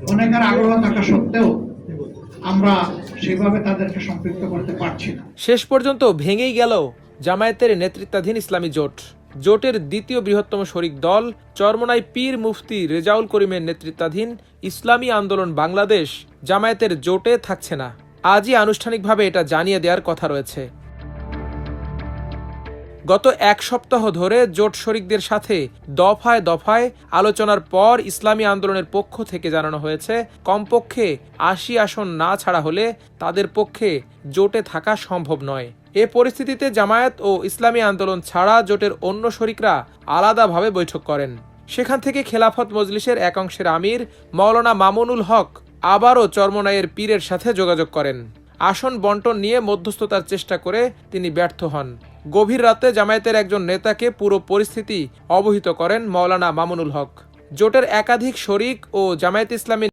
অনেকের আগ্রহ থাকা সত্ত্বেও আমরা সেভাবে তাদেরকে সম্পৃক্ত করতে পারছি না। শেষ পর্যন্ত ভেঙেই গেল জামায়াতের নেতৃত্বাধীন ইসলামী জোট। জোটের দ্বিতীয় বৃহত্তম শরিক দল চরমোনাই পীর মুফতি রেজাউল করিমের নেতৃত্বাধীন ইসলামী আন্দোলন বাংলাদেশ জামায়াতের জোটে থাকছে না। আজই আনুষ্ঠানিকভাবে এটা জানিয়ে দেওয়ার কথা রয়েছে। গত এক সপ্তাহ ধরে জোট শরিকদের সাথে দফায় দফায় আলোচনার পর ইসলামী আন্দোলনের পক্ষ থেকে জানানো হয়েছে, কমপক্ষে ৮০ আসন না ছাড়া হলে তাদের পক্ষে জোটে থাকা সম্ভব নয়। এ পরিস্থিতিতে জামায়াত ও ইসলামী আন্দোলন ছাড়া জোটের অন্য শরিকরা আলাদাভাবে বৈঠক করেন। সেখান থেকে খেলাফত মজলিসের এক অংশের আমির মাওলানা মামুনুল হক আবারও চরমোনাইয়ের পীরের সাথে যোগাযোগ করেন। আসন বন্টন নিয়ে মধ্যস্থতার চেষ্টা করে তিনি ব্যর্থ হন। গভীর রাতে জামায়াতের একজন নেতাকে পুরো পরিস্থিতি অবহিত করেন মাওলানা মামুনুল হক। জোটের একাধিক শরিক ও জামায়াত ইসলামী